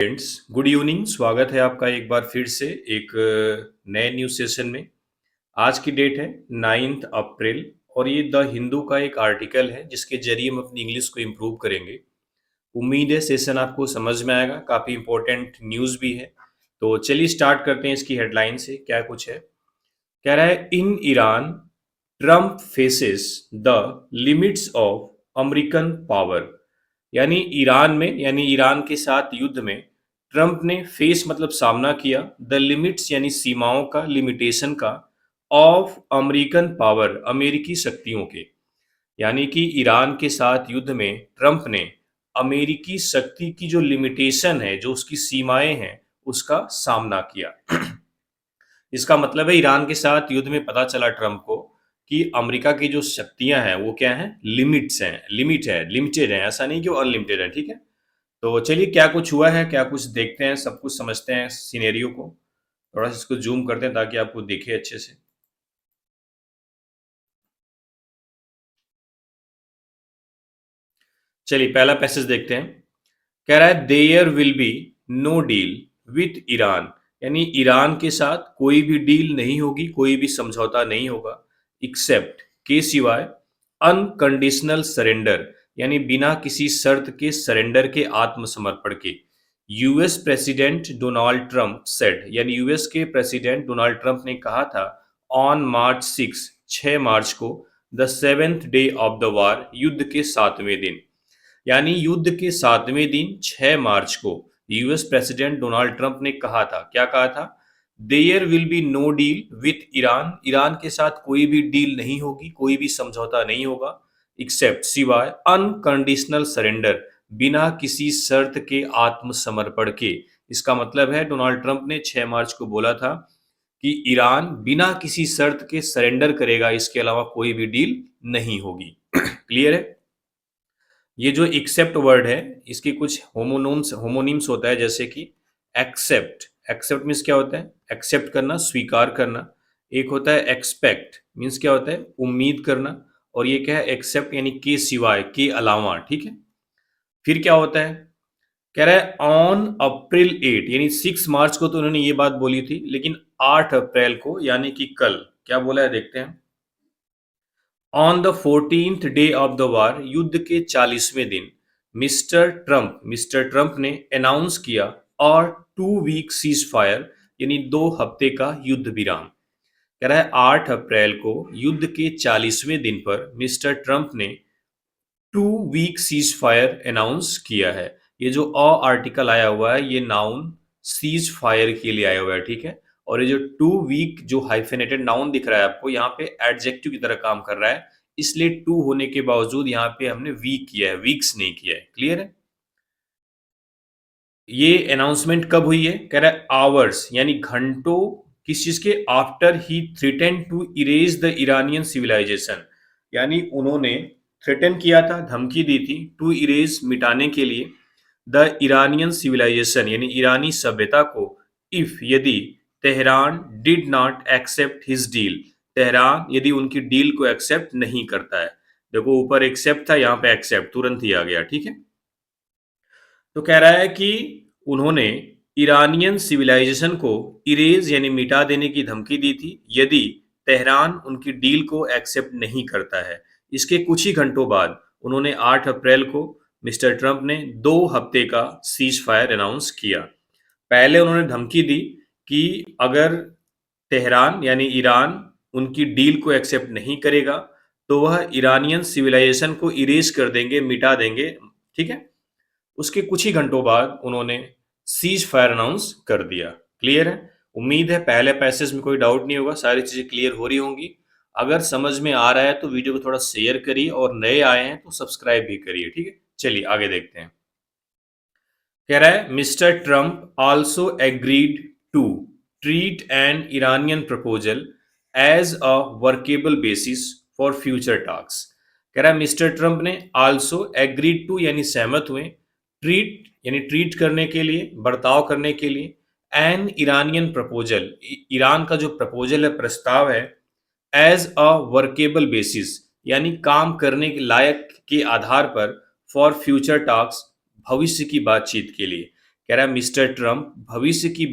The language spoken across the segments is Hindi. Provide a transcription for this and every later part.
Friends, good evening. स्वागत है आपका एक बार फिर से एक नए न्यूज सेशन में। आज की डेट है 9 अप्रैल और ये द हिंदू का एक आर्टिकल है जिसके जरिए हम अपनी इंग्लिश को इम्प्रूव करेंगे। उम्मीद है सेशन आपको समझ में आएगा, काफ़ी इंपॉर्टेंट न्यूज़ भी है। तो चलिए स्टार्ट करते हैं इसकी हेडलाइन से, क्या कुछ है। कह रहा है in Iran Trump faces the limits of American power. यानी ईरान में, यानी ईरान के साथ युद्ध में ट्रम्प ने फेस मतलब सामना किया, द लिमिट्स यानी सीमाओं का, लिमिटेशन का, ऑफ अमेरिकन पावर अमेरिकी शक्तियों के। यानी कि ईरान के साथ युद्ध में ट्रम्प ने अमेरिकी शक्ति की जो लिमिटेशन है, जो उसकी सीमाएं हैं, उसका सामना किया। इसका मतलब है ईरान के साथ युद्ध में पता चला ट्रम्प को कि अमेरिका की जो शक्तियां हैं वो क्या हैं, लिमिट्स हैं, लिमिट है, लिमिटेड है, ऐसा नहीं कि वो अनलिमिटेड है। ठीक है, तो चलिए क्या कुछ हुआ है, क्या कुछ देखते हैं, सब कुछ समझते हैं सिनेरियो को। थोड़ा सा इसको जूम करते हैं ताकि आपको दिखे अच्छे से। चलिए पहला पैसेज देखते हैं। कह रहा है there will be no deal with Iran. यानी ईरान के साथ कोई भी डील नहीं होगी, कोई भी समझौता नहीं होगा, एक्सेप्ट के सिवाय अनकंडीशनल सरेंडर, यानी बिना किसी शर्त के सरेंडर के, आत्मसमर्पण के। US president Donald Trump said, यानी यूएस के प्रेसिडेंट डोनाल्ड ट्रंप ने कहा था ऑन मार्च 6 मार्च को, the seventh day of the war, युद्ध के 7वें दिन। यानी युद्ध के 7वें दिन 6 मार्च को यूएस प्रेसिडेंट डोनाल्ड ट्रंप ने कहा था, क्या कहा था, there will be no deal with Iran. Iran के साथ कोई भी डील नहीं होगी, कोई भी समझौता नहीं होगा, एक्सेप्ट सिवाय अनकंडीशनल सरेंडर, बिना किसी शर्त के आत्मसमर्पण के। इसका मतलब है डोनाल्ड ट्रंप ने 6 मार्च को बोला था कि ईरान बिना किसी शर्त के सरेंडर करेगा, इसके अलावा कोई भी डील नहीं होगी। क्लियर है। ये जो एक्सेप्ट वर्ड है, इसकी कुछ होमोनिम्स होता है, जैसे कि एक्सेप्ट। एक्सेप्ट मीन्स क्या होता है, एक्सेप्ट करना, स्वीकार करना। एक होता है एक्सपेक्ट, मीन्स क्या होता है, उम्मीद करना। और ये क्या है, एक्सेप्ट यानी के सिवाय, के अलावा। ठीक है, फिर क्या होता है, कह रहा है ऑन अप्रैल 8, यानी 6 मार्च को तो उन्होंने ये बात बोली थी, लेकिन 8 अप्रैल को यानी कि कल क्या बोला है, देखते हैं। On the 14th day of the war, युद्ध के 40वें दिन, मिस्टर ट्रंप ने अनाउंस किया और 2 वीक सीज फायर, यानी 2 हफ्ते का युद्ध विराम। कह रहा है 8 अप्रैल को युद्ध के 40वें दिन पर मिस्टर ट्रंप ने 2 वीक सीज फायर अनाउंस किया है। ये जो आर्टिकल आया हुआ है, ये नाउन सीज फायर के लिए आया हुआ है। ठीक है, और ये जो 2 वीक जो हाइफेनेटेड नाउन दिख रहा है आपको, यहाँ पे एडजेक्टिव की तरह काम कर रहा है, इसलिए 2 होने के बावजूद यहाँ पे हमने वीक किया है, वीक्स नहीं किया है। क्लियर है। ये अनाउंसमेंट कब हुई है, कह रहा है आवर्स यानी घंटों, किस चीज के, after he threaten to erase the Iranian civilisation. यानी उन्होंने थ्रेटन किया था, धमकी दी थी, टू इरेज मिटाने के लिए, द ईरानियन सिविलाइजेशन यानी ईरानी सभ्यता को, इफ यदि Tehran did not accept his deal, Tehran यदि उनकी डील को एक्सेप्ट नहीं करता है। देखो ऊपर एक्सेप्ट था, यहाँ पे एक्सेप्ट तुरंत ही आ गया। ठीक है, तो कह रहा है कि उन्होंने ईरानियन सिविलाइजेशन को इरेज यानी मिटा देने की धमकी दी थी यदि तेहरान उनकी डील को एक्सेप्ट नहीं करता है। इसके कुछ ही घंटों बाद उन्होंने 8 अप्रैल को मिस्टर ट्रंप ने 2 हफ्ते का सीज फायर अनाउंस किया। पहले उन्होंने धमकी दी कि अगर तेहरान यानी ईरान उनकी डील को एक्सेप्ट नहीं करेगा तो वह ईरानियन सिविलाइजेशन को इरेज कर देंगे, मिटा देंगे। ठीक है, उसके कुछ ही घंटों बाद उन्होंने सीज फायर अनाउंस कर दिया। क्लियर है। उम्मीद है पहले पैसेज में कोई डाउट नहीं होगा, सारी चीजें क्लियर हो रही होंगी। अगर समझ में आ रहा है तो वीडियो को थोड़ा शेयर करिए, और नए आए हैं तो सब्सक्राइब भी करिए। ठीक है, चलिए आगे देखते हैं। कह रहा है Mister Trump also agreed to treat an Iranian proposal as a workable basis for future talks. कह रहा है मिस्टर ट्रंप ने आल्सो एग्रीड टू यानी सहमत हुए, ट्रीट यानी ट्रीट करने के लिए, बर्ताव करने के लिए, एन ईरानियन प्रपोजल, ईरान का जो प्रपोजल है, प्रस्ताव है, एज अ वर्केबल बेसिस यानी काम करने के लायक के आधार पर, फॉर फ्यूचर टॉक्स भविष्य की बातचीत के लिए। कह रहा है मिस्टर ट्रम्प भविष्य की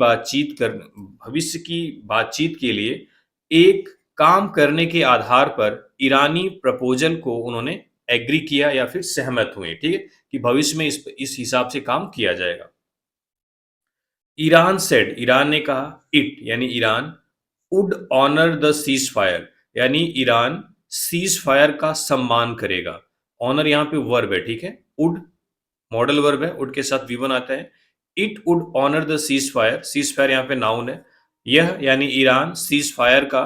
बातचीत के लिए एक काम करने के आधार पर ईरानी प्रपोजल को उन्होंने एग्री किया या फिर सहमत हुए, ठीक है, कि भविष्य में इस हिसाब से काम किया जाएगा। ईरान सेड, ईरान ने कहा, इट यानी Iran, would honour the ceasefire, यानी ईरान सीज फायर का सम्मान करेगा। ऑनर यहाँ पे वर्ब है, ठीक है, वुड मॉडल वर्ब है, वुड के साथ वी वन आता है। It would honour the ceasefire यहाँ पे नाउन है। यह यानी ईरान सीज फायर का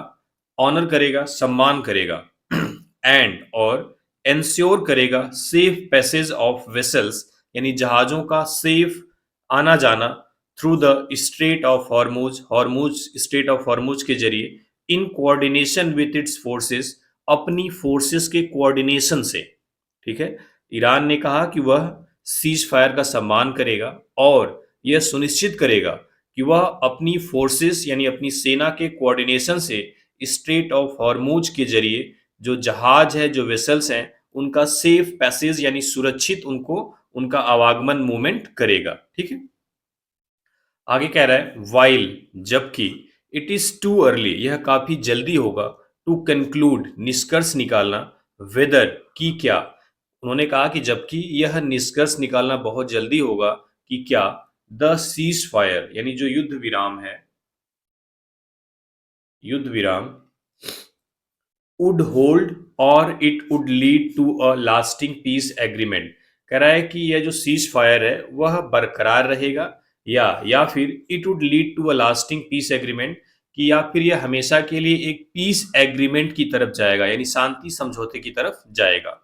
ऑनर करेगा, सम्मान करेगा, एंड और एंश्योर करेगा सेफ पैसेज ऑफ वेसल्स, यानी जहाजों का सेफ आना जाना through the straight of Hormuz strait of Hormuz के जरिए, in coordination with its forces, अपनी फोर्सेस के कोऑर्डिनेशन से, ठीक है। ईरान ने कहा कि वह सीज फायर का सम्मान करेगा और यह सुनिश्चित करेगा कि वह अपनी फोर्सेस यानी अपनी सेना के कोऑर्डिनेशन से स्ट्रेट ऑफ हॉर्मुज के जरिए जो जहाज है, जो वेसल्स हैं, उनका सेफ पैसेज यानी सुरक्षित उनको उनका आवागमन मूवमेंट करेगा, ठीक है। आगे कह रहा है वाइल, जबकि, इट इज टू अर्ली, यह काफी जल्दी होगा, टू कंक्लूड, निष्कर्ष निकालना, वेदर, की क्या, उन्होंने कहा कि जबकि यह निष्कर्ष निकालना बहुत जल्दी होगा कि क्या द सीज फायर यानी जो युद्ध विराम है, युद्ध विराम वुड होल्ड और it would lead to a lasting peace agreement, कह रहा है कि यह जो सीज फायर है वह बरकरार रहेगा या फिर it would lead to a lasting peace agreement, कि या फिर यह हमेशा के लिए एक पीस एग्रीमेंट की तरफ जाएगा यानी शांति समझौते की तरफ जाएगा।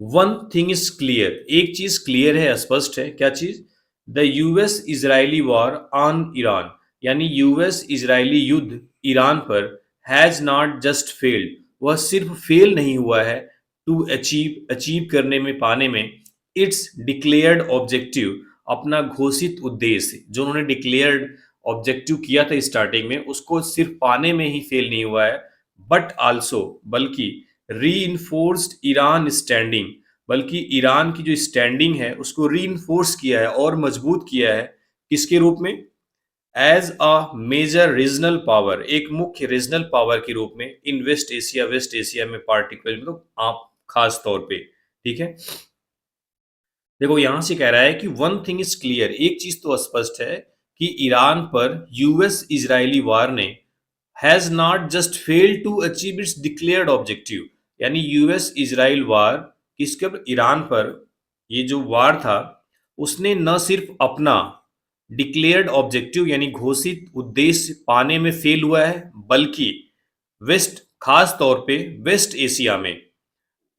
वन थिंग इज क्लियर, एक चीज क्लियर है, स्पष्ट है, क्या चीज? The US Israeli war on Iran, यानी यूएस इजरायली युद्ध ईरान पर हैज नॉट जस्ट फेल्ड, वह सिर्फ फेल नहीं हुआ है, टू अचीव करने में, पाने में, इट्स डिक्लेयर्ड ऑब्जेक्टिव, अपना घोषित उद्देश्य, जो उन्होंने डिक्लेयर्ड ऑब्जेक्टिव किया था स्टार्टिंग में, उसको सिर्फ पाने में ही फेल नहीं हुआ है, बट आल्सो, बल्कि रीइंफोर्स्ड ईरान स्टैंडिंग, बल्कि ईरान की जो स्टैंडिंग है उसको रीइंफोर्स किया है और मजबूत किया है, किसके रूप में? As a major regional power, एक मुख्य रीजनल पावर के रूप में, इन वेस्ट एशिया में पार्टिकुलर, मतलब आप खास तौर पे, ठीक है। देखो यहां से कह रहा है कि वन थिंग इज क्लियर, एक चीज तो स्पष्ट है कि ईरान पर यूएस इजरायली वार ने has not just failed to achieve its declared objective, यानी यूएस इजराइल वार, किसके ऊपर? ईरान पर, ये जो वार था उसने न सिर्फ अपना डिक्लेयर्ड ऑब्जेक्टिव यानी घोषित उद्देश्य पाने में फेल हुआ है, बल्कि खास तौर पे वेस्ट एशिया में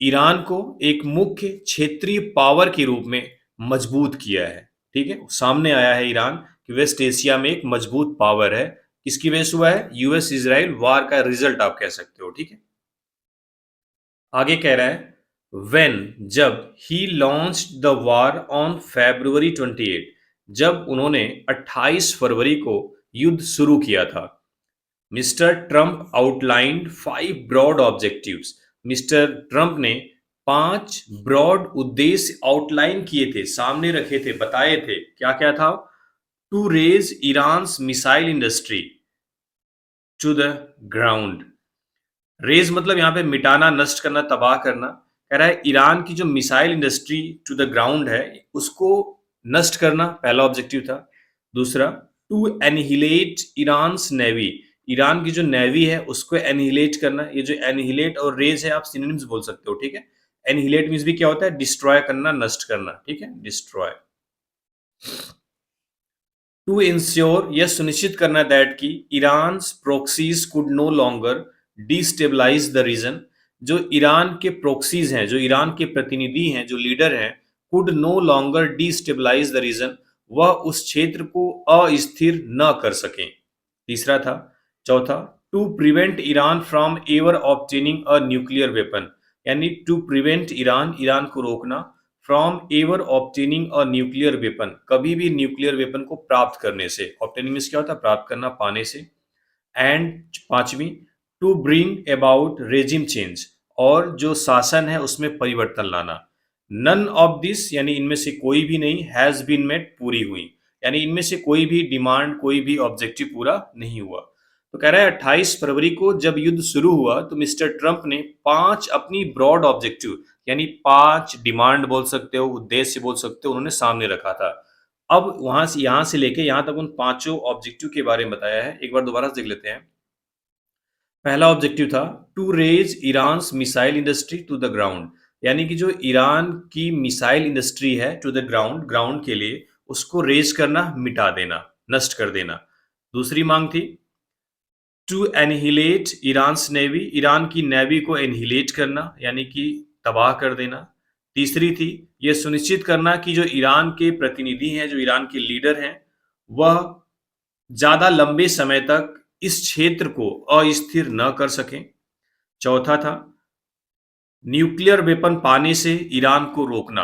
ईरान को एक मुख्य क्षेत्रीय पावर के रूप में मजबूत किया है, ठीक है। सामने आया है ईरान कि वेस्ट एशिया में एक मजबूत पावर है, किसकी वजह से हुआ है? यूएस इजराइल वार का रिजल्ट आप कह सकते हो, ठीक है। आगे कह रहा है व्हेन, जब, he launched the war on February 28, जब उन्होंने 28 फरवरी को युद्ध शुरू किया था, Mister Trump outlined 5 broad objectives, Mister Trump ने 5 ब्रॉड उद्देश्य आउटलाइन किए थे, सामने रखे थे, बताए थे, क्या क्या था? To raze Iran missile industry to the ground, raze मतलब यहाँ पे मिटाना, नष्ट करना, तबाह करना, कह रहा है ईरान की जो missile industry to the ground है उसको नष्ट करना, पहला ऑब्जेक्टिव था। दूसरा, to annihilate Iran navy, Iran की जो नेवी है उसको एनिहिलेट करना, ये जो एनिहिलेट और रेज है आप सिनोनिम्स बोल सकते हो, ठीक है। एनिहिलेट मींस भी क्या होता है? डिस्ट्रॉय करना, नष्ट करना, ठीक है, डिस्ट्रॉय। टू इंश्योर, यह सुनिश्चित करना दैट कि Iran proxies could no longer destabilise the region, जो ईरान के प्रोक्सीज हैं, जो ईरान के प्रतिनिधि हैं, जो लीडर हैं, could no longer destabilise the region, वह उस क्षेत्र को अस्थिर न कर सकें। तीसरा था, चौथा, to prevent Iran from ever obtaining a nuclear weapon, यानी टू प्रिवेंट ईरान, ईरान को रोकना, from ever obtaining a nuclear weapon, कभी भी न्यूक्लियर वेपन को प्राप्त करने से, ऑब्टेनिंग मींस क्या होता है? प्राप्त करना, पाने से। एंड पांचवी, to bring about regime change, और जो शासन है उसमें परिवर्तन लाना, नन ऑफ दिस यानी इनमें से कोई भी नहीं, हैज बीन मेट पूरी हुई, यानी इनमें से कोई भी डिमांड, कोई भी ऑब्जेक्टिव पूरा नहीं हुआ। तो कह रहा है 28 फरवरी को जब युद्ध शुरू हुआ तो मिस्टर ट्रंप ने 5 अपनी ब्रॉड ऑब्जेक्टिव, यानी 5 डिमांड बोल सकते हो, उद्देश्य बोल सकते हो, उन्होंने सामने रखा था। अब वहां से, यहां से लेके यहां तक उन पांचों ऑब्जेक्टिव के बारे में बताया है। एक बार दोबारा से देख लेते हैं। पहला ऑब्जेक्टिव था to raze Iran's missile industry to the ground, यानी कि जो ईरान की मिसाइल इंडस्ट्री है टू द ग्राउंड, ग्राउंड के लिए उसको रेज करना, मिटा देना, नष्ट कर देना। दूसरी मांग थी to annihilate Iran's navy, Iran की नेवी को एनहिलेट करना, यानी कि तबाह कर देना। तीसरी थी यह सुनिश्चित करना कि जो ईरान के प्रतिनिधि हैं, जो ईरान के लीडर हैं, वह ज्यादा लंबे समय तक इस क्षेत्र को अस्थिर न कर सकें। चौथा था न्यूक्लियर वेपन पाने से ईरान को रोकना,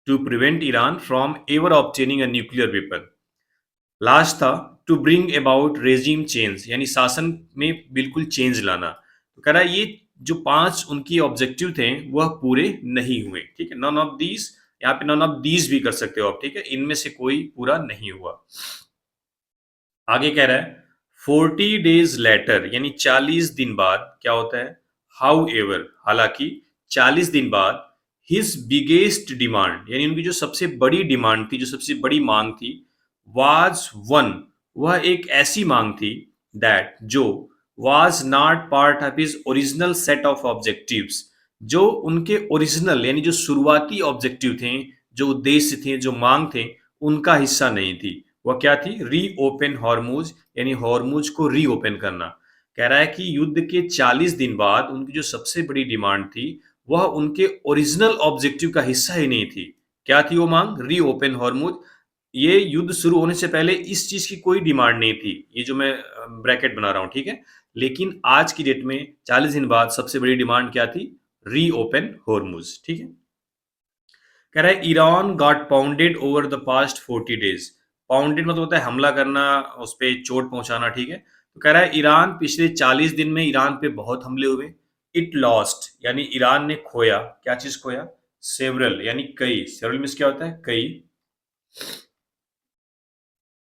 to prevent Iran from ever obtaining a nuclear weapon. Last था to bring about regime change, यानी शासन में बिल्कुल चेंज लाना। तो कह रहा है ये जो 5 उनकी ऑब्जेक्टिव थे वह पूरे नहीं हुए। ठीक है, नन ऑफ दीज, यहाँ पे नन ऑफ दीज भी कर सकते हो आप। ठीक है, इनमें से कोई पूरा नहीं हुआ। आगे कह रहा है 40 डेज लेटर, यानी 40 दिन बाद क्या होता है, हाउ एवर, हालांकि 40 दिन बाद हिज बिगेस्ट डिमांड, यानी उनकी जो सबसे बड़ी डिमांड थी, जो सबसे बड़ी मांग थी, वाज वन, वह एक ऐसी मांग थी दैट जो was not part of his original set of objectives, जो उनके ओरिजिनल यानी जो शुरुआती ऑब्जेक्टिव थे, जो उद्देश्य थे, जो मांग थे, उनका हिस्सा नहीं थी। वह क्या थी, रीओपन हॉर्मुज, यानी हॉर्मुज को रीओपन करना। कह रहा है कि युद्ध के 40 दिन बाद उनकी जो सबसे बड़ी डिमांड थी वह उनके ओरिजिनल ऑब्जेक्टिव का हिस्सा ही नहीं थी। क्या थी वो मांग, रीओपन हॉर्मुज। ये युद्ध शुरू होने से पहले इस चीज की कोई डिमांड नहीं थी, ये जो मैं ब्रैकेट बना रहा हूं, ठीक है। लेकिन आज की डेट में 40 दिन बाद सबसे बड़ी डिमांड क्या थी, रीओपन हॉर्मुज। ठीक है, कह रहा है Iran got pounded over the past 40 days. Pounded मतलब होता है हमला करना, उस पर चोट पहुंचाना। ठीक है, तो कह रहा है ईरान पिछले 40 दिन में ईरान पे बहुत हमले हुए। इट लॉस्ट, यानी ईरान ने खोया, क्या चीज खोया, सेवरल, यानी कई, सेवरल मीन्स क्या होता है, कई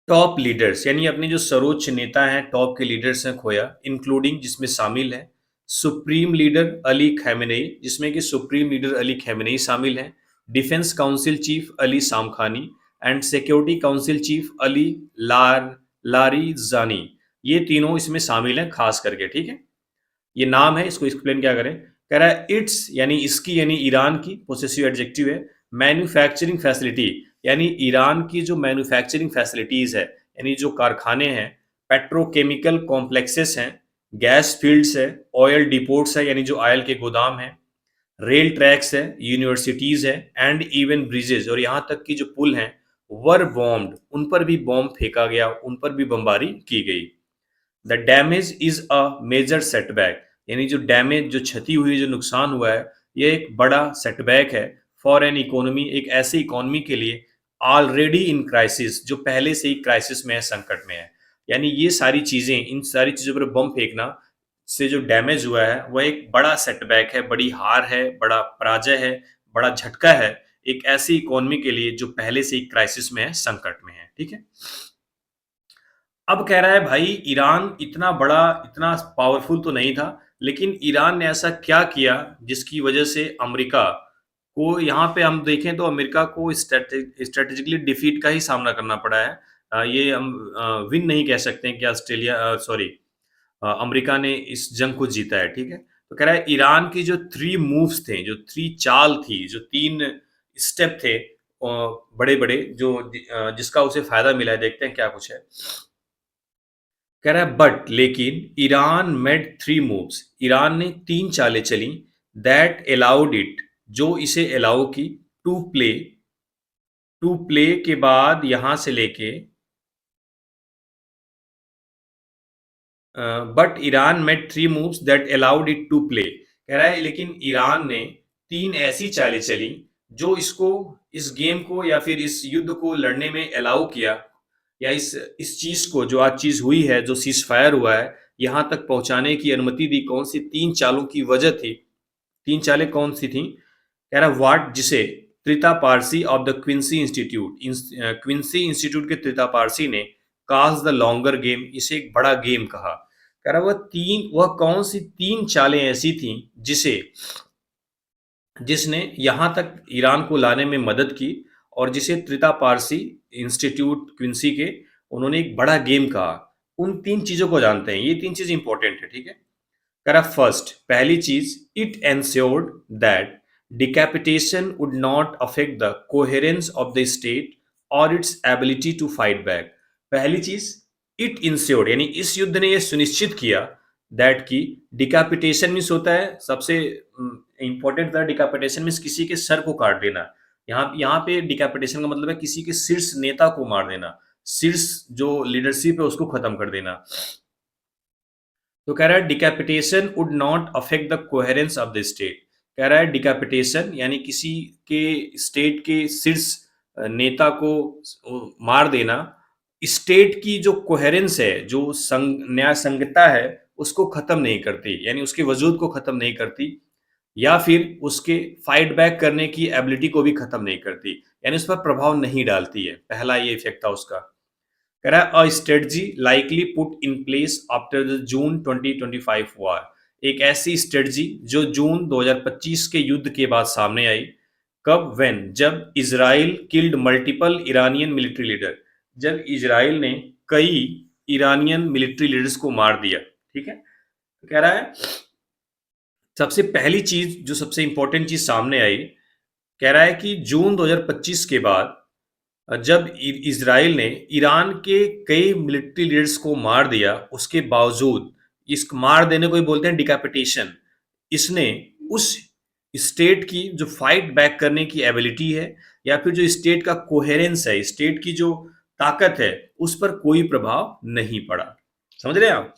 टॉप लीडर्स, यानी अपने जो सर्वोच्च नेता हैं, टॉप के लीडर्स हैं, खोया। इंक्लूडिंग, जिसमें शामिल है सुप्रीम लीडर अली खैमेनेई, जिसमें कि सुप्रीम लीडर अली खैमेनेई शामिल हैं, defence council chief Ali Samkhani and security council chief Ali Larijani. ये तीनों इसमें शामिल हैं खास करके। ठीक है, ये नाम है, इसको एक्सप्लेन क्या करें। कह रहा है इट्स, यानी इसकी, यानी ईरान की, पोसेसिव एडजेक्टिव है। मैन्युफैक्चरिंग फैसिलिटी, यानी ईरान की जो मैन्युफैक्चरिंग फैसिलिटीज है, यानी जो कारखाने हैं, पेट्रोकेमिकल कॉम्प्लेक्सेस हैं, गैस फील्ड्स है, ऑयल डिपोर्ट्स है, यानी जो ऑयल के गोदाम है, रेल ट्रैक्स है, यूनिवर्सिटीज है, एंड इवन ब्रिजेस, और यहाँ तक कि जो पुल हैं, वर बॉम्ब्ड, उन पर भी बॉम्ब फेंका गया, उन पर भी बमबारी की गई। The damage is a major setback, यानी जो डैमेज, जो क्षति हुई, जो नुकसान हुआ है, ये एक बड़ा सेटबैक है फॉर एन इकोनॉमी, एक ऐसी इकोनॉमी के लिए ऑलरेडी इन क्राइसिस, जो पहले से ही क्राइसिस में है, संकट में है। यानी ये सारी चीजें, इन सारी चीजों पर बम फेंकना से जो डैमेज हुआ है वह एक बड़ा सेटबैक है, बड़ी हार है, बड़ा पराजय है, बड़ा झटका है एक ऐसी इकोनॉमी के लिए जो पहले से ही क्राइसिस में है, संकट में है। ठीक है, अब कह रहा है भाई ईरान इतना बड़ा, इतना पावरफुल तो नहीं था, लेकिन ईरान ने ऐसा क्या किया जिसकी वजह से अमेरिका को, यहाँ पे हम देखें तो अमेरिका को स्ट्रेटेजिकली डिफीट का ही सामना करना पड़ा है। ये हम विन नहीं कह सकते हैं कि ऑस्ट्रेलिया, सॉरी, अमेरिका ने इस जंग को जीता है। ठीक है, तो कह रहा है ईरान की जो 3 मूव्स थे, जो 3 चाल थी, जो 3 स्टेप थे बड़े बड़े, जो जिसका उसे फायदा मिला है, देखते हैं क्या कुछ है। कह रहा है बट, लेकिन ईरान मेड 3 मूव्स, ईरान ने 3 चालें चली, दैट अलाउड इट, जो इसे अलाउ की, टू प्ले, टू प्ले के बाद यहां से लेके, but Iran made 3 moves that allowed it to play. कह रहा है लेकिन ईरान ने 3 ऐसी चालें चली जो इसको, इस गेम को, या फिर इस युद्ध को लड़ने में अलाउ किया, या इस चीज को, जो आज चीज हुई है, जो सीज फायर हुआ है, यहां तक पहुंचाने की अनुमति दी। कौन सी 3 चालों की वजह थी, 3 चालें कौन सी थी, कह रहा है व्हाट, जिसे Trita Parsi of the Quincy Institute, Quincy Institute के त्रिता पारसी ने कास्ट द लॉन्गर गेम, इसे एक बड़ा गेम कहा। कह रहा वह कौन सी तीन चालें ऐसी थीं जिसे जिसने यहां तक ईरान को लाने में मदद की, और जिसे त्रिता पारसी इंस्टीट्यूट क्विंसी के उन्होंने एक बड़ा गेम कहा। उन तीन चीजों को जानते हैं, ये तीन चीज इंपॉर्टेंट है, ठीक है। करा फर्स्ट, पहली चीज, it ensured that decapitation would not affect the coherence of the state और its ability to fight back. पहली चीज, इट इंश्योर्ड यानी इस युद्ध ने यह सुनिश्चित किया दैट की डिकैपिटेशन मीन्स होता है सबसे इंपॉर्टेंट था, डिकैपिटेशन मीन्स किसी के सर को काट देना। यहाँ यहाँ पे डिकैपिटेशन का मतलब है किसी के शीर्ष नेता को मार देना, शीर्ष जो लीडरशिप है उसको खत्म कर देना। तो कह रहा है decapitation would not affect the coherence of the state. कह रहा है डिकैपिटेशन यानी किसी के स्टेट के शीर्ष नेता को मार देना, स्टेट की जो कोहेरेंस है, जो न्याय संगतता है, उसको खत्म नहीं करती, यानी उसके वजूद को खत्म नहीं करती, या फिर उसके फाइट बैक करने की एबिलिटी को भी खत्म नहीं करती, यानी उस पर प्रभाव नहीं डालती है। पहला ये इफेक्ट था उसका। कह रहा है a strategy likely put in place after the June 2025 war, एक ऐसी स्ट्रेटजी जो जून 2025 के युद्ध के बाद सामने आई। कब? व्हेन, जब Israel killed multiple Iranian military leader, जब इजराइल ने कई ईरानियन मिलिट्री लीडर्स को मार दिया, ठीक है। तो कह रहा है सबसे पहली चीज जो सबसे इंपॉर्टेंट चीज सामने आई, कह रहा है कि जून 2025 के बाद जब इजराइल ने ईरान के कई मिलिट्री लीडर्स को मार दिया, उसके बावजूद, इस मार देने को ही बोलते हैं डिकैपिटेशन, इसने उस स्टेट की जो फाइट बैक करने की एबिलिटी है, या फिर जो स्टेट का कोहेरेंस है, स्टेट की जो ताकत है, उस पर कोई प्रभाव नहीं पड़ा। समझ रहे हैं आप?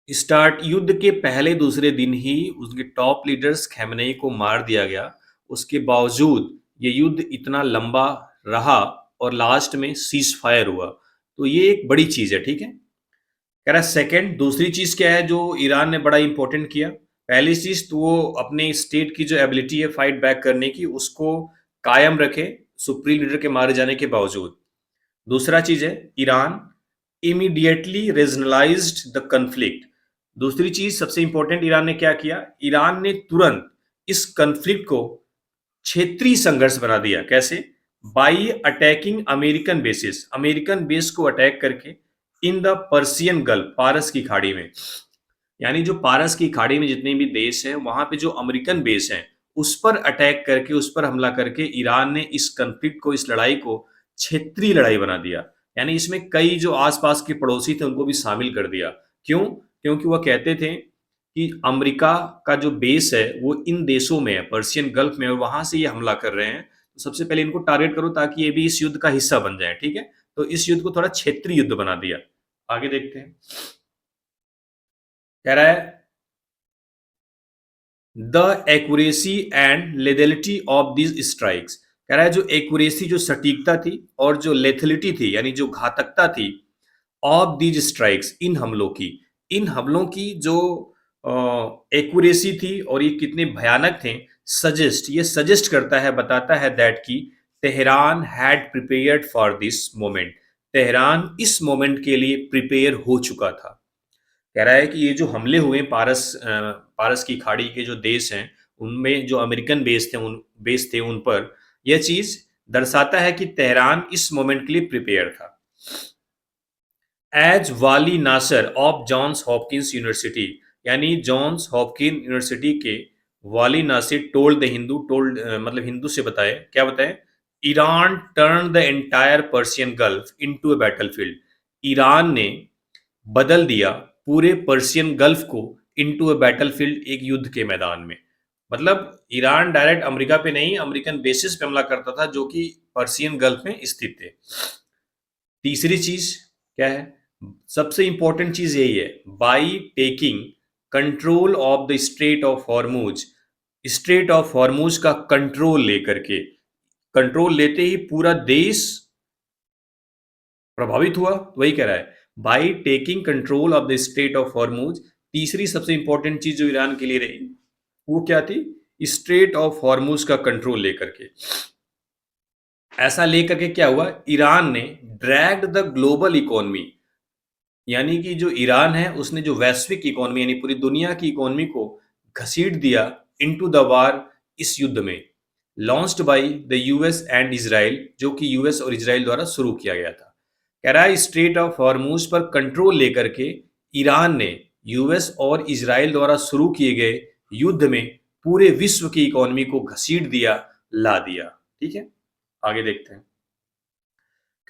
स्टार्ट युद्ध के पहले दूसरे दिन ही उसके टॉप लीडर्स खैमनेई को मार दिया गया। उसके बावजूद ये युद्ध इतना लंबा रहा और लास्ट में सीज फायर हुआ, तो ये एक बड़ी चीज है, ठीक है। कह रहा सेकंड, दूसरी चीज क्या है जो ईरान ने बड़ा इंपॉर्टेंट किया? पहली चीज तो वो अपने स्टेट की जो एबिलिटी है फाइट बैक करने की, उसको कायम रखे सुप्रीम लीडर के मारे जाने के बावजूद। दूसरा चीज है ईरान इमीडिएटली रीजनलाइज्ड द कन्फ्लिक्ट। दूसरी चीज सबसे इंपॉर्टेंट, ईरान ने क्या किया? ईरान ने तुरंत इस कन्फ्लिक्ट को क्षेत्रीय संघर्ष बना दिया। कैसे? By attacking American basis, American base को अटैक करके इन द पर्सियन गल्फ, पारस की खाड़ी में, यानी जो पारस की खाड़ी में जितने भी देश हैं वहां पे जो अमेरिकन बेस हैं उस पर अटैक करके, उस पर हमला करके ईरान ने इस कन्फ्लिक्ट को, इस लड़ाई को क्षेत्रीय लड़ाई बना दिया। यानी इसमें कई जो आसपास के पड़ोसी थे उनको भी शामिल कर दिया। क्यों? क्योंकि वह कहते थे कि अमेरिका का जो बेस है वो इन देशों में है, पर्सियन गल्फ में, और वहां से ये हमला कर रहे हैं, तो सबसे पहले इनको टारगेट करो ताकि ये भी इस युद्ध का हिस्सा बन जाए, ठीक है। तो इस युद्ध को थोड़ा क्षेत्रीय युद्ध बना दिया। आगे देखते हैं। कह रहा है the accuracy and lethality of these strikes. कह रहा है जो एक्यूरेसी, जो सटीकता थी, और जो लेथेलिटी थी यानी जो घातकता थी, ऑफ दीज स्ट्राइक्स, इन हमलों की, इन हमलों की जो एक्यूरेसी थी और ये कितने भयानक थे, सजेस्ट, ये सजेस्ट करता है, बताता है दैट की Tehran had prepared for this moment, Tehran इस मोमेंट के लिए प्रिपेयर हो चुका था। कह रहा है कि ये जो हमले हुए पारस की खाड़ी के जो देश हैं उनमें जो अमेरिकन बेस थे उन पर, यह चीज दर्शाता है कि तेहरान इस मोमेंट के लिए प्रिपेयर था। As Vali Nasr of Johns Hopkins University, यानी जॉन्स हॉपकिन यूनिवर्सिटी के Vali Nasir told the Hindu, told मतलब हिंदू से बताए, क्या बताए? Iran turn the entire Persian Gulf into a battlefield, Iran ने बदल दिया पूरे पर्सियन गल्फ को इनटू अ बैटलफील्ड, एक युद्ध के मैदान में। मतलब ईरान डायरेक्ट अमेरिका पे नहीं, अमेरिकन बेसिस पे हमला करता था जो कि पर्सियन गल्फ में स्थित थे। तीसरी चीज क्या है? सबसे इंपॉर्टेंट चीज यही है, by taking control of the straight of Hormuz, straight of Hormuz का कंट्रोल लेकर के, कंट्रोल लेते ही पूरा देश प्रभावित हुआ। वही कह रहा है by taking control of the straight of Hormuz. तीसरी सबसे इंपॉर्टेंट चीज जो ईरान के लिए रही वो क्या थी? स्ट्रेट ऑफ हॉर्मुज का कंट्रोल लेकर के। ऐसा लेकर के क्या हुआ, ईरान ने ड्रैग्ड द ग्लोबल इकोनॉमी, यानी कि जो ईरान है उसने जो वैश्विक इकोनॉमी यानी पूरी दुनिया की इकोनॉमी को घसीट दिया इनटू द वार, इस युद्ध में, launched by the US and Israel, जो कि यूएस और इजराइल द्वारा शुरू किया गया था। कह रहा है स्ट्रेट ऑफ हॉर्मुज पर कंट्रोल लेकर के ईरान ने यूएस और इजराइल द्वारा शुरू किए गए युद्ध में पूरे विश्व की इकोनॉमी को घसीट दिया, ला दिया। ठीक है, आगे देखते हैं।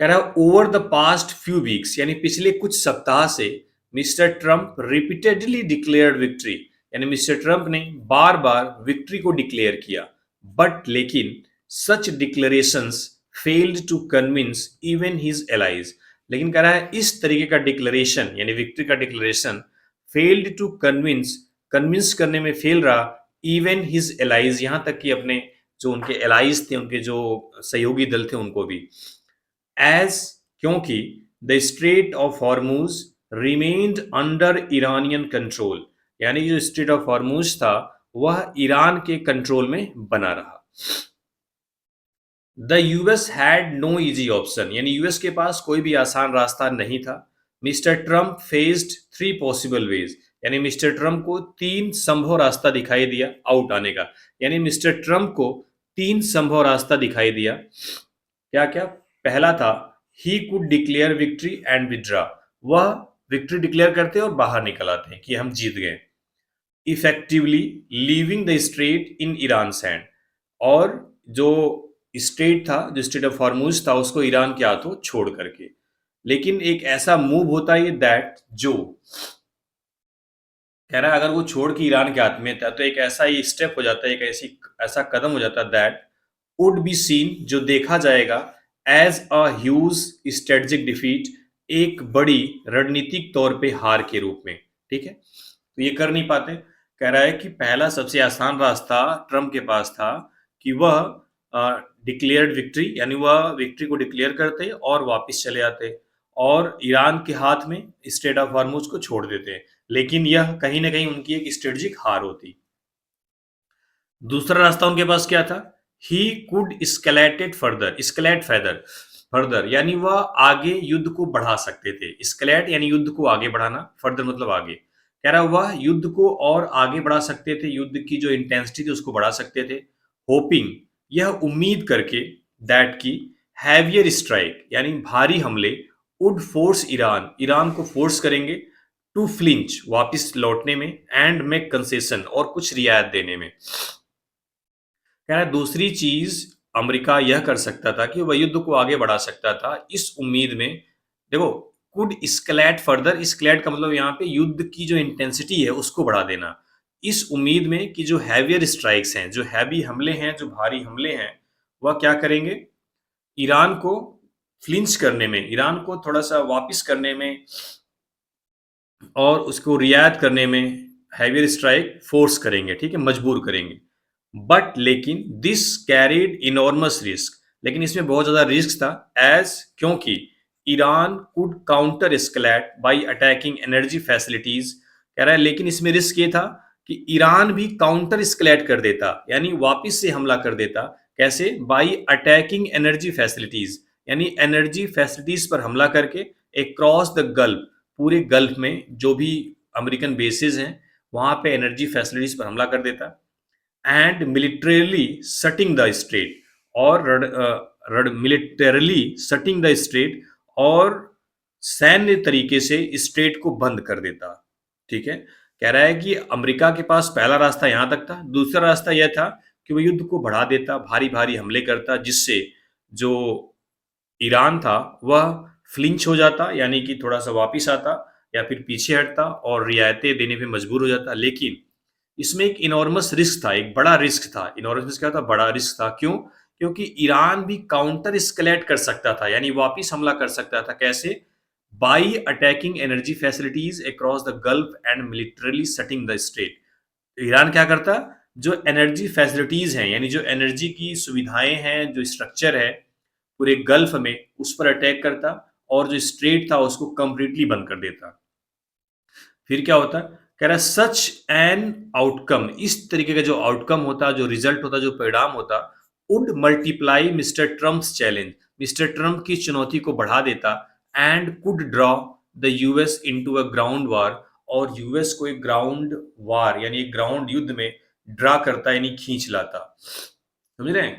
कह रहा है over the past few weeks, यानी पिछले कुछ सप्ताह से mister Trump repeatedly declared victory, यानी मिस्टर ट्रंप ने बार बार विक्ट्री को डिक्लेयर किया, बट लेकिन such declarations failed to convince even his allies. लेकिन कह रहा है इस तरीके का डिक्लेरेशन यानी विक्ट्री का declaration failed to convince, convince करने में फेल रहा इवन हिज एलाइज, यहां तक कि अपने जो उनके एलाइज थे, उनके जो सहयोगी दल थे उनको भी। एज, क्योंकि the straight of Hormuz remained under Iranian control, यानी जो स्ट्रेट ऑफ हॉर्मुज था वह ईरान के कंट्रोल में बना रहा। The US had no easy option, यानी यूएस के पास कोई भी आसान रास्ता नहीं था। Mister Trump faced three possible ways, यानी मिस्टर ट्रंप को तीन संभव रास्ता दिखाई दिया आउट आने का, यानी मिस्टर ट्रंप को तीन संभव रास्ता दिखाई दिया। क्या क्या? पहला था he could declare victory and withdraw, वह विक्ट्री डिक्लेयर करते और बाहर निकल आते हैं कि हम जीत गए, effectively leaving the straight in Iran hand, और जो स्टेट था, जो स्टेट ऑफ हॉर्मुज था, उसको ईरान के हाथों छोड़ करके। लेकिन एक ऐसा मूव होता है दैट, जो कह रहा है अगर वो छोड़ के ईरान के हाथ में था तो एक ऐसा ही स्टेप हो जाता है, एक ऐसा कदम हो जाता है दैट वुड बी सीन, जो देखा जाएगा as a huge strategic defeat, एक बड़ी रणनीतिक तौर पे हार के रूप में। ठीक है, तो ये कर नहीं पाते। कह रहा है कि पहला सबसे आसान रास्ता ट्रम्प के पास था कि वह डिक्लेयर्ड विक्ट्री, यानी वह विक्ट्री को डिक्लेयर करते और वापस चले आते और ईरान के हाथ में स्टेट ऑफ हॉर्मुज को छोड़ देते, लेकिन यह कहीं ना कहीं उनकी एक स्ट्रेटजिक हार होती। दूसरा रास्ता उनके पास क्या था, he could escalated further, escalate further, further यानी वह आगे युद्ध को बढ़ा सकते थे। स्केलेट यानी युद्ध को आगे बढ़ाना, फर्दर मतलब आगे। कह रहा वह युद्ध को और आगे बढ़ा सकते थे, युद्ध की जो इंटेंसिटी थी उसको बढ़ा सकते थे, होपिंग, यह उम्मीद करके, दैट की हैवियर स्ट्राइक यानी भारी हमले वुड फोर्स ईरान, ईरान को फोर्स करेंगे टू फ्लिंच, वापस लौटने में, एंड मेक कंसेशन और कुछ रियायत देने में। कह रहा है दूसरी चीज अमेरिका यह कर सकता था कि वह युद्ध को आगे बढ़ा सकता था इस उम्मीद में, देखो कुड स्केलेट फर्दर, स्केलेट का मतलब यहाँ पे युद्ध की जो इंटेंसिटी है उसको बढ़ा देना, इस उम्मीद में कि जो हैवियर स्ट्राइक्स हैं, जो हैवी हमले हैं, जो भारी हमले हैं, वह क्या करेंगे, ईरान को फ्लिंच करने में, ईरान को थोड़ा सा वापस करने में और उसको रियायत करने में हैवियर स्ट्राइक फोर्स करेंगे, ठीक है, मजबूर करेंगे। बट लेकिन दिस कैरिड इनॉर्मस रिस्क, लेकिन इसमें बहुत ज्यादा रिस्क था, एज, क्योंकि Iran could counter escalate bye attacking energy facilities. कह रहा है लेकिन इसमें रिस्क ये था कि ईरान भी काउंटर एस्केलेट कर देता, यानी वापस से हमला कर देता। कैसे? बाय अटैकिंग एनर्जी फैसिलिटीज, यानी एनर्जी फैसिलिटीज पर हमला करके अक्रॉस द गल्फ, पूरे गल्फ में जो भी अमेरिकन बेसिस हैं वहां पे एनर्जी फैसिलिटीज पर हमला कर देता, and militarily shutting the straight, और मिलिटरली सटिंग द स्ट्रेट, और सैन्य तरीके से स्ट्रेट को बंद कर देता। ठीक है, कह रहा है कि अमेरिका के पास पहला रास्ता यहां तक था, दूसरा रास्ता यह था कि वो युद्ध को बढ़ा देता, भारी भारी हमले करता, जिससे जो ईरान था वह फ्लिंच हो जाता, यानी कि थोड़ा सा वापिस आता या फिर पीछे हटता और रियायतें देने पे मजबूर हो जाता। लेकिन इसमें एक इनॉर्मस रिस्क था, एक बड़ा रिस्क था। इनॉर्मस रिस्क क्या था? बड़ा रिस्क था। क्यों? क्योंकि ईरान भी काउंटर स्केलेट कर सकता था, यानी वापिस हमला कर सकता था। कैसे? By attacking energy facilities across the Gulf and militarily shutting the strait. Iran क्या करता? जो एनर्जी फैसिलिटीज हैं, यानी जो एनर्जी की सुविधाएं हैं, जो स्ट्रक्चर है पूरे गल्फ में, उस पर अटैक करता और जो स्ट्रेट था उसको कंप्लीटली बंद कर देता। फिर क्या होता? कह रहा है सच एन आउटकम, इस तरीके का जो आउटकम होता, जो रिजल्ट होता, जो परिणाम होता, would multiply mister Trump's challenge, mister Trump की चुनौती को बढ़ा देता, and could draw the US into a ground war, और यूएस को एक ग्राउंड वार यानी एक ग्राउंड युद्ध में ड्रा करता यानी खींच लाता। समझ रहे हैं?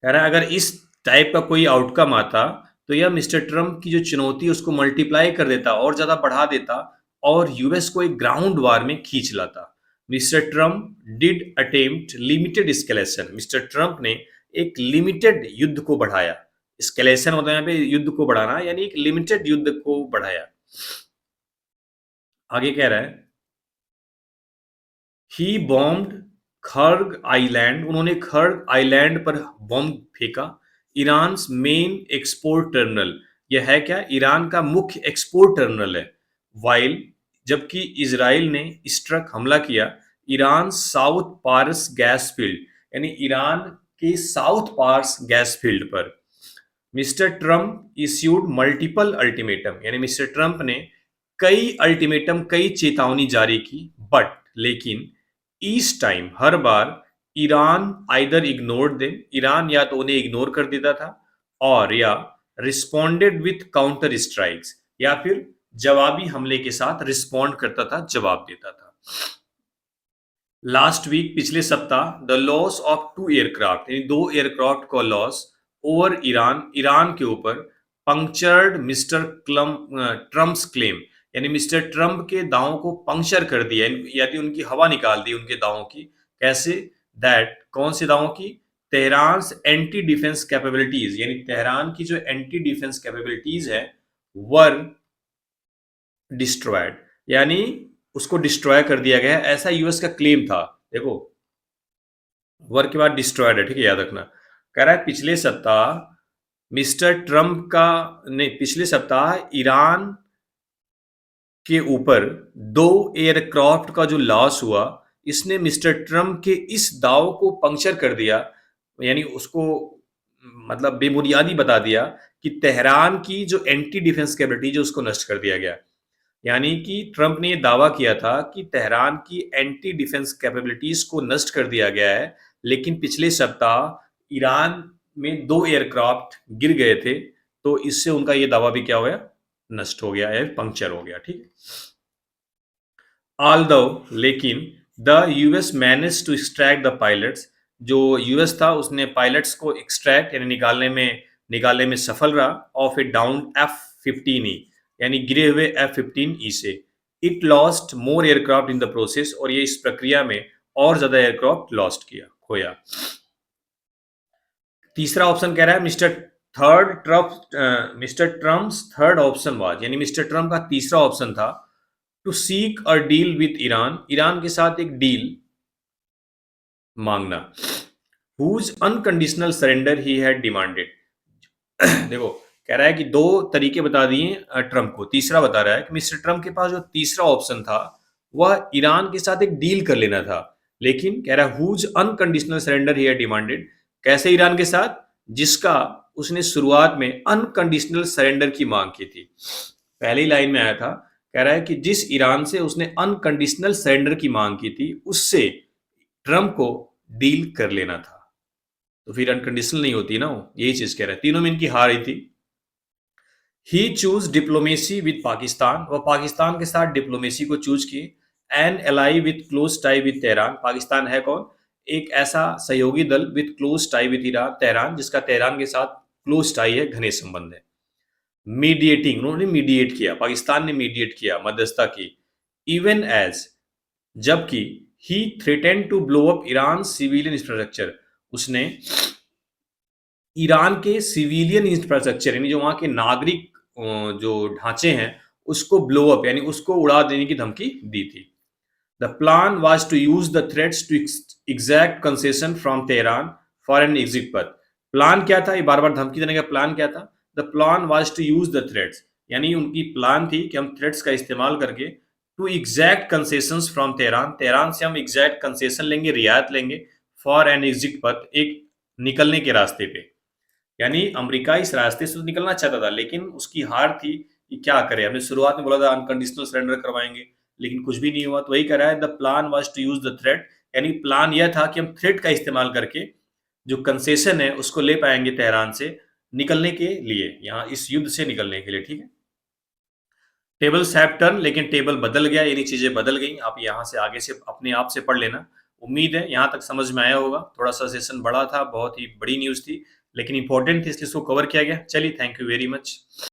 कह रहा है अगर इस टाइप का कोई आउटकम आता तो यह मिस्टर ट्रम्प की जो चुनौती है उसको मल्टीप्लाई कर देता और ज्यादा बढ़ा देता और यूएस को एक ग्राउंड वार में खींच लाता। Mister Trump did attempt limited escalation, mister Trump ने एक लिमिटेड युद्ध को बढ़ाया। एस्केलेशन मतलब यहाँ पे युद्ध को बढ़ाना यानी एक लिमिटेड युद्ध को बढ़ाया। आगे कह रहा है ही बॉम्ब्ड खर्ग आइलैंड, उन्होंने खर्ग आइलैंड पर बॉम्ब फेंका। ईरान मेन एक्सपोर्ट टर्मिनल, यह है क्या? ईरान का मुख्य एक्सपोर्ट टर्मिनल है। वाइल, जबकि इजराइल ने स्ट्रक हमला किया Iran South Pars gas field, यानी ईरान के साउथ पार्स गैस फील्ड पर। Mister Trump issued multiple ultimatum, यानी मिस्टर ट्रम्प ने कई अल्टीमेटम, कई चेतावनी जारी की, बट लेकिन ईच टाइम, हर बार, Iran either ignored them, Iran या तो उन्हें इग्नोर कर देता था और या रिस्पॉन्डेड विथ काउंटर स्ट्राइक्स, या फिर जवाबी हमले के साथ रिस्पॉन्ड करता था, जवाब देता था। लास्ट वीक, पिछले सप्ताह, the loss of two aircraft, यानी दो एयरक्राफ्ट का लॉस ओवर ईरान, ईरान के ऊपर, पंक्चर्ड मिस्टर ट्रम्प्स क्लेम, यानी मिस्टर ट्रम्प के दावों को पंक्चर कर दिया, यानी उनकी हवा निकाल दी उनके दावों की। कैसे? दैट, कौन से दावों की? तेहरान एंटी डिफेंस कैपेबिलिटीज, यानी तेहरान की जो एंटी डिफेंस कैपेबिलिटीज है वर डिस्ट्रॉयड, यानी उसको डिस्ट्रॉय कर दिया गया है, ऐसा यूएस का क्लेम था। देखो, वर के बाद डिस्ट्रॉयड है, ठीक है, याद रखना। कह रहा है पिछले सप्ताह मिस्टर ट्रम्प का ने पिछले सप्ताह ईरान के ऊपर दो एयरक्राफ्ट का जो लॉस हुआ, इसने मिस्टर ट्रम्प के इस दाव को पंक्चर कर दिया, यानी उसको मतलब बेबुनियादी बता दिया कि तेहरान की जो एंटी डिफेंस कैपेबिलिटी जो उसको नष्ट कर दिया गया। यानी कि ट्रम्प ने यह दावा किया था कि तेहरान की एंटी डिफेंस कैपेबिलिटीज को नष्ट कर दिया गया है, लेकिन पिछले सप्ताह ईरान में दो एयरक्राफ्ट गिर गए थे, तो इससे उनका यह दावा भी क्या हो गया? नष्ट हो गया है, पंक्चर हो गया। ठीक है। ऑल्दो, लेकिन, the US manage to extract the pilots, जो यूएस था उसने पायलट्स को एक्सट्रैक्ट यानी निकालने में सफल रहा ऑफ ए डाउन F-15E, यानी गिरे हुए F-15E से। It lost more aircraft in the process, और ये इस प्रक्रिया में और ज्यादा एयरक्राफ्ट लॉस्ट किया, खोया। तीसरा ऑप्शन कह रहा है Mister Trump's third option was, यानी मिस्टर ट्रम्प का तीसरा ऑप्शन था to seek a deal with Iran, Iran के साथ एक डील मांगना, whose unconditional surrender he had demanded. देखो, कह रहा है कि दो तरीके बता दिए ट्रम्प को, तीसरा बता रहा है कि मिस्टर ट्रम्प के पास जो तीसरा ऑप्शन था वह ईरान के साथ एक डील कर लेना था, लेकिन कह रहा है whose unconditional surrender he had demanded. कैसे ईरान के साथ? जिसका उसने शुरुआत में अनकंडीशनल सरेंडर की मांग की थी। पहली लाइन में आया था, कह रहा है कि जिस ईरान से उसने अनकंडीशनल सरेंडर की मांग की थी उससे ट्रम्प को डील कर लेना था। तो फिर अनकंडीशनल नहीं होती ना वो, यही चीज कह रहा है। तीनों में इनकी हार ही थी। ही चूज डिप्लोमेसी विद पाकिस्तान, वह पाकिस्तान के साथ डिप्लोमेसी को चूज की। N ally with close tie with Tehran, Pakistan है कौन? एक ऐसा सहयोगी दल with close tie with Iran, Tehran, जिसका तेहरान के साथ क्लोज टाई है, घने संबंध है। मीडिएटिंग, उन्होंने मीडिएट किया, पाकिस्तान ने मीडिएट किया, मध्यस्थता की। इवन एज, जबकि, he threatened to blow up Iran civilian infrastructure, उसने ईरान के सिविलियन इंफ्रास्ट्रक्चर यानी जो वहां के नागरिक जो ढांचे हैं उसको ब्लो अप यानी उसको उड़ा देने की धमकी दी थी। The plan was to use the threats to exact concession from Tehran for an exit path. Plan क्या था? ये बार बार धमकी देने का प्लान क्या था? The plan was to use the threats, यानी उनकी प्लान थी कि हम थ्रेट्स का इस्तेमाल करके to exact concession from Tehran, Tehran से हम एग्जैक्ट कंसेशन लेंगे, रियायत लेंगे, फॉर एन एग्जिट पथ, एक निकलने के रास्ते पे। यानी अमेरिका इस रास्ते से तो निकलना चाहता था, लेकिन उसकी हार थी कि क्या करे। हमने शुरुआत में बोला था अनकंडीशनल सरेंडर करवाएंगे, लेकिन कुछ भी नहीं हुआ। तो वही कह रहा है, the plan was to use the threat, यानी प्लान यह था कि हम थ्रेट का इस्तेमाल करके जो कंसेशन है उसको ले पाएंगे तेहरान से निकलने के लिए, यहाँ इस युद्ध से निकलने के लिए, ठीक है। टेबल हैव टर्न, लेकिन टेबल बदल गया, यानी चीजें बदल गई। आप यहाँ से आगे से अपने आप से पढ़ लेना। उम्मीद है यहाँ तक समझ में आया होगा। थोड़ा सा सेशन बड़ा था, बहुत ही बड़ी न्यूज थी, लेकिन इंपॉर्टेंट थी इसलिए इसको कवर किया गया। चलिए, थैंक यू वेरी मच।